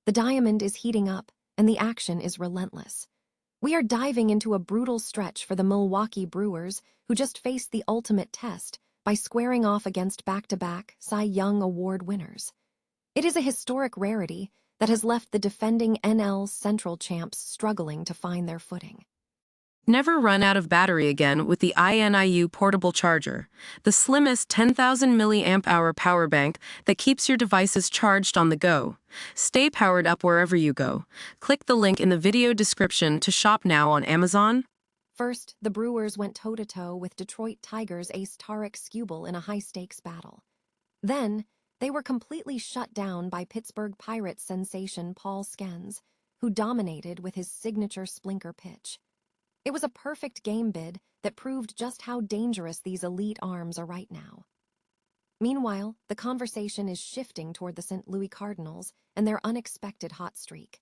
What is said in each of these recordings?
The diamond is heating up, and the action is relentless. We are diving into a brutal stretch for the Milwaukee Brewers, who just faced the ultimate test by squaring off against back-to-back Cy Young Award winners. It is a historic rarity that has left the defending NL Central champs struggling to find their footing. Never run out of battery again with the INIU portable charger, the slimmest 10,000 mAh power bank that keeps your devices charged on the go. Stay powered up wherever you go. Click the link in the video description to shop now on Amazon. First, the Brewers went toe-to-toe with Detroit Tigers ace Tarik Skubal in a high-stakes battle. Then, they were completely shut down by Pittsburgh Pirates sensation Paul Skenes, who dominated with his signature splinker pitch. It was a perfect game bid that proved just how dangerous these elite arms are right now. Meanwhile, the conversation is shifting toward the St. Louis Cardinals and their unexpected hot streak.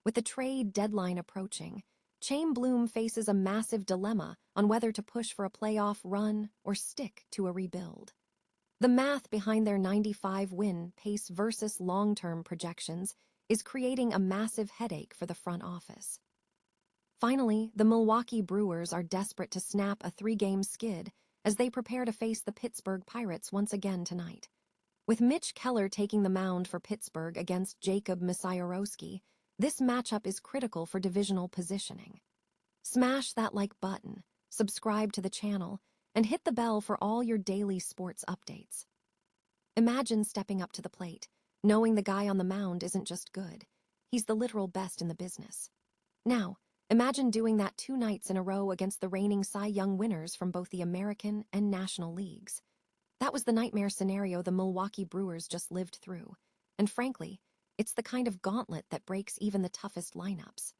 With the trade deadline approaching, Chaim Bloom faces a massive dilemma on whether to push for a playoff run or stick to a rebuild. The math behind their 95-win pace versus long-term projections is creating a massive headache for the front office. Finally, the Milwaukee Brewers are desperate to snap a 3-game skid as they prepare to face the Pittsburgh Pirates once again tonight. With Mitch Keller taking the mound for Pittsburgh against Jacob Misiorowski, this matchup is critical for divisional positioning. Smash that like button, subscribe to the channel, and hit the bell for all your daily sports updates. Imagine stepping up to the plate, knowing the guy on the mound isn't just good, he's the literal best in the business. Now, imagine doing that 2 nights in a row against the reigning Cy Young winners from both the American and National Leagues. That was the nightmare scenario the Milwaukee Brewers just lived through, and frankly, it's the kind of gauntlet that breaks even the toughest lineups.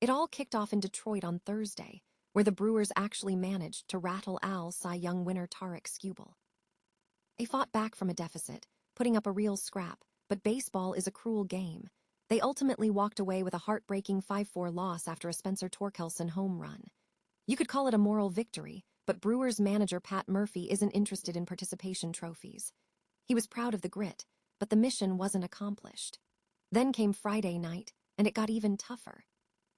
It all kicked off in Detroit on Thursday, where the Brewers actually managed to rattle Cy Young winner Tarik Skubal. They fought back from a deficit, putting up a real scrap, but baseball is a cruel game. They ultimately walked away with a heartbreaking 5-4 loss after a Spencer Torkelson home run. You could call it a moral victory, but Brewers manager Pat Murphy isn't interested in participation trophies. He was proud of the grit, but the mission wasn't accomplished. Then came Friday night, and it got even tougher.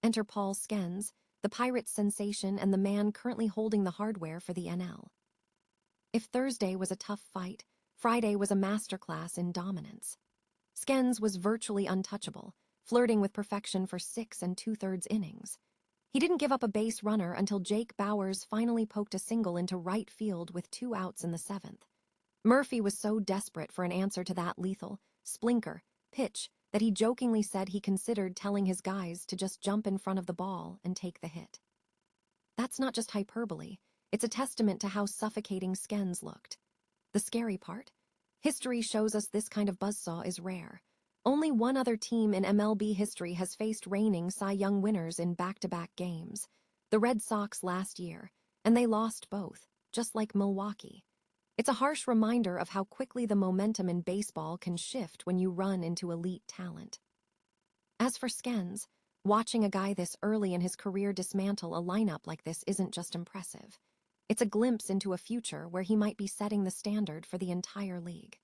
Enter Paul Skenes, the Pirates sensation and the man currently holding the hardware for the NL. If Thursday was a tough fight, Friday was a masterclass in dominance. Skenes was virtually untouchable, flirting with perfection for 6 2/3 innings. He didn't give up a base runner until Jake Bauers finally poked a single into right field with 2 outs in the 7th. Murphy was so desperate for an answer to that lethal, splinker, pitch that he jokingly said he considered telling his guys to just jump in front of the ball and take the hit. That's not just hyperbole, it's a testament to how suffocating Skenes looked. The scary part? History shows us this kind of buzzsaw is rare. Only one other team in MLB history has faced reigning Cy Young winners in back-to-back games, the Red Sox last year, and they lost both, just like Milwaukee. It's a harsh reminder of how quickly the momentum in baseball can shift when you run into elite talent. As for Skenes, watching a guy this early in his career dismantle a lineup like this isn't just impressive. It's a glimpse into a future where he might be setting the standard for the entire league.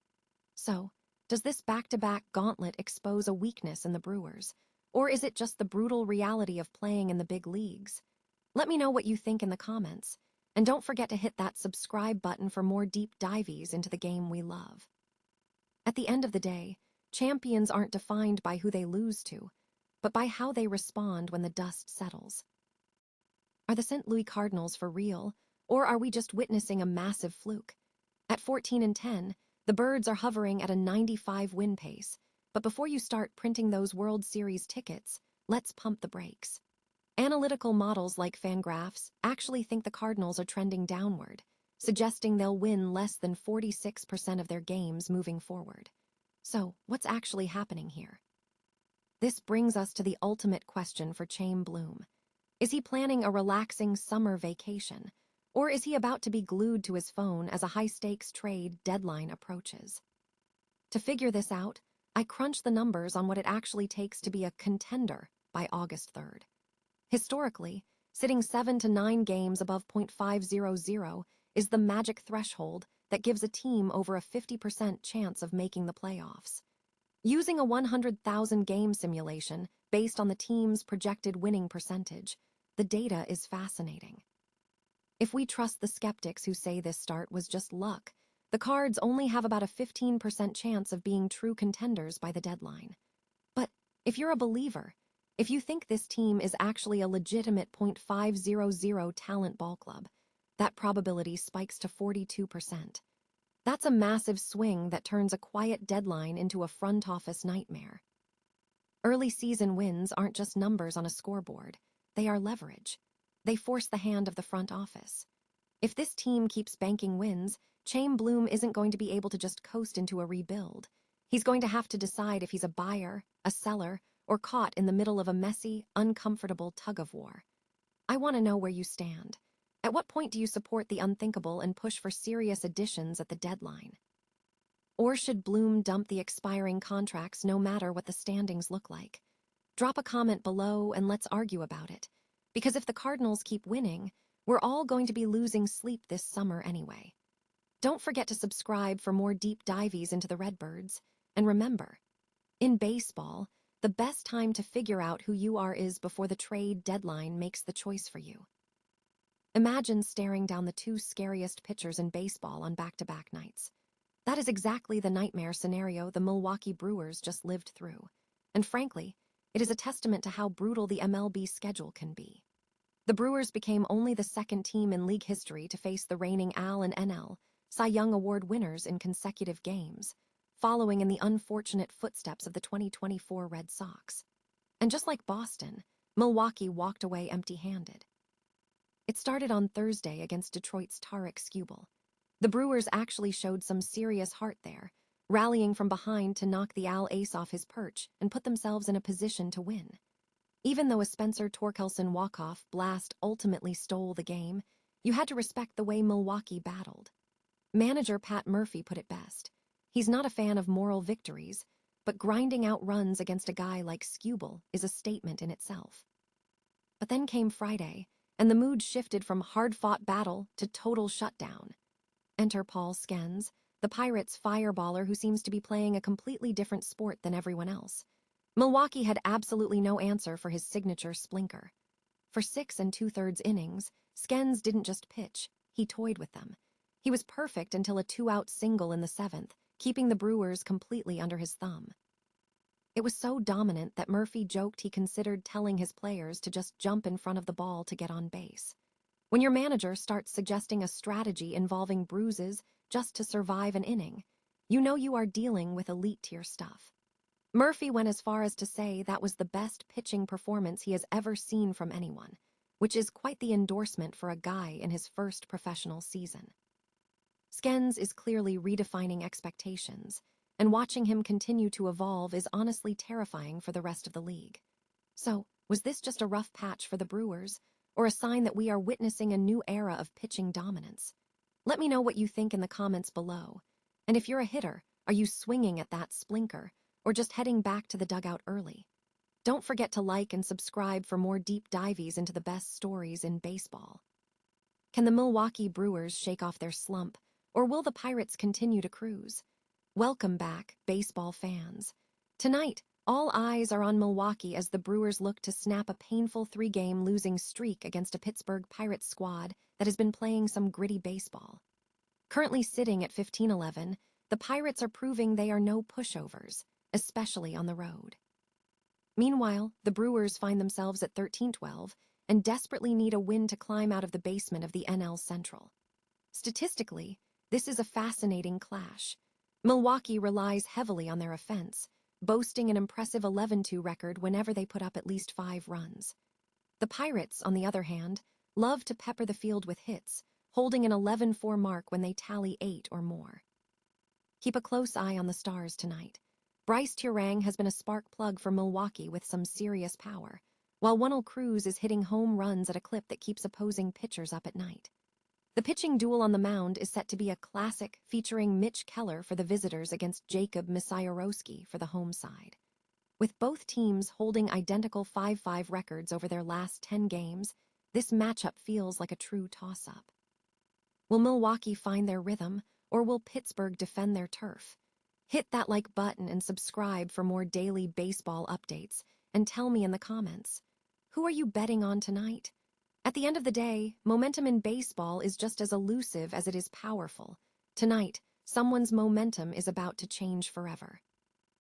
So, does this back-to-back gauntlet expose a weakness in the Brewers, or is it just the brutal reality of playing in the big leagues? Let me know what you think in the comments. And don't forget to hit that subscribe button for more deep dives into the game we love. At the end of the day, champions aren't defined by who they lose to, but by how they respond when the dust settles. Are the St. Louis Cardinals for real, or are we just witnessing a massive fluke? At 14-10, the Birds are hovering at a 95-win pace, but before you start printing those World Series tickets, let's pump the brakes. Analytical models like Fangraphs actually think the Cardinals are trending downward, suggesting they'll win less than 46% of their games moving forward. So, what's actually happening here? This brings us to the ultimate question for Chaim Bloom. Is he planning a relaxing summer vacation, or is he about to be glued to his phone as a high-stakes trade deadline approaches? To figure this out, I crunched the numbers on what it actually takes to be a contender by August 3rd. Historically, sitting 7 to 9 games above .500 is the magic threshold that gives a team over a 50% chance of making the playoffs. Using a 100,000 game simulation based on the team's projected winning percentage, the data is fascinating. If we trust the skeptics who say this start was just luck, the Cards only have about a 15% chance of being true contenders by the deadline. But if you're a believer, if you think this team is actually a legitimate .500 talent ball club, that probability spikes to 42%. That's a massive swing that turns a quiet deadline into a front office nightmare. Early season wins aren't just numbers on a scoreboard. They are leverage. They force the hand of the front office. If this team keeps banking wins, Chaim Bloom isn't going to be able to just coast into a rebuild. He's going to have to decide if he's a buyer, a seller, or caught in the middle of a messy, uncomfortable tug-of-war. I want to know where you stand. At what point do you support the unthinkable and push for serious additions at the deadline? Or should Bloom dump the expiring contracts no matter what the standings look like? Drop a comment below and let's argue about it. Because if the Cardinals keep winning, we're all going to be losing sleep this summer anyway. Don't forget to subscribe for more deep dives into the Redbirds. And remember, in baseball, the best time to figure out who you are is before the trade deadline makes the choice for you. Imagine staring down the two scariest pitchers in baseball on back-to-back nights. That is exactly the nightmare scenario the Milwaukee Brewers just lived through. And frankly, it is a testament to how brutal the MLB schedule can be. The Brewers became only the second team in league history to face the reigning AL and NL Cy Young Award winners in consecutive games, following in the unfortunate footsteps of the 2024 Red Sox. And just like Boston, Milwaukee walked away empty-handed. It started on Thursday against Detroit's Tarik Skubal. The Brewers actually showed some serious heart there, rallying from behind to knock the AL ace off his perch and put themselves in a position to win. Even though a Spencer Torkelson walk-off blast ultimately stole the game, you had to respect the way Milwaukee battled. Manager Pat Murphy put it best. He's not a fan of moral victories, but grinding out runs against a guy like Skubal is a statement in itself. But then came Friday, and the mood shifted from hard-fought battle to total shutdown. Enter Paul Skenes, the Pirates' fireballer who seems to be playing a completely different sport than everyone else. Milwaukee had absolutely no answer for his signature splinker. For 6 2/3 innings, Skenes didn't just pitch, he toyed with them. He was perfect until a 2-out single in the 7th, keeping the Brewers completely under his thumb. It was so dominant that Murphy joked he considered telling his players to just jump in front of the ball to get on base. When your manager starts suggesting a strategy involving bruises just to survive an inning, you know you are dealing with elite-tier stuff. Murphy went as far as to say that was the best pitching performance he has ever seen from anyone, which is quite the endorsement for a guy in his first professional season. Skenes is clearly redefining expectations, and watching him continue to evolve is honestly terrifying for the rest of the league. So, was this just a rough patch for the Brewers, or a sign that we are witnessing a new era of pitching dominance? Let me know what you think in the comments below. And if you're a hitter, are you swinging at that splinker, or just heading back to the dugout early? Don't forget to like and subscribe for more deep dives into the best stories in baseball. Can the Milwaukee Brewers shake off their slump, or will the Pirates continue to cruise? Welcome back, baseball fans. Tonight, all eyes are on Milwaukee as the Brewers look to snap a painful 3-game losing streak against a Pittsburgh Pirates squad that has been playing some gritty baseball. Currently sitting at 15-11, the Pirates are proving they are no pushovers, especially on the road. Meanwhile, the Brewers find themselves at 13-12 and desperately need a win to climb out of the basement of the NL Central. Statistically, this is a fascinating clash. Milwaukee relies heavily on their offense, boasting an impressive 11-2 record whenever they put up at least 5 runs. The Pirates, on the other hand, love to pepper the field with hits, holding an 11-4 mark when they tally 8 or more. Keep a close eye on the Stars tonight. Bryce Turang has been a spark plug for Milwaukee with some serious power, while Wendell Cruz is hitting home runs at a clip that keeps opposing pitchers up at night. The pitching duel on the mound is set to be a classic featuring Mitch Keller for the visitors against Jacob Misiorowski for the home side. With both teams holding identical 5-5 records over their last 10 games, this matchup feels like a true toss-up. Will Milwaukee find their rhythm, or will Pittsburgh defend their turf? Hit that like button and subscribe for more daily baseball updates, and tell me in the comments, who are you betting on tonight? At the end of the day, momentum in baseball is just as elusive as it is powerful. Tonight, someone's momentum is about to change forever.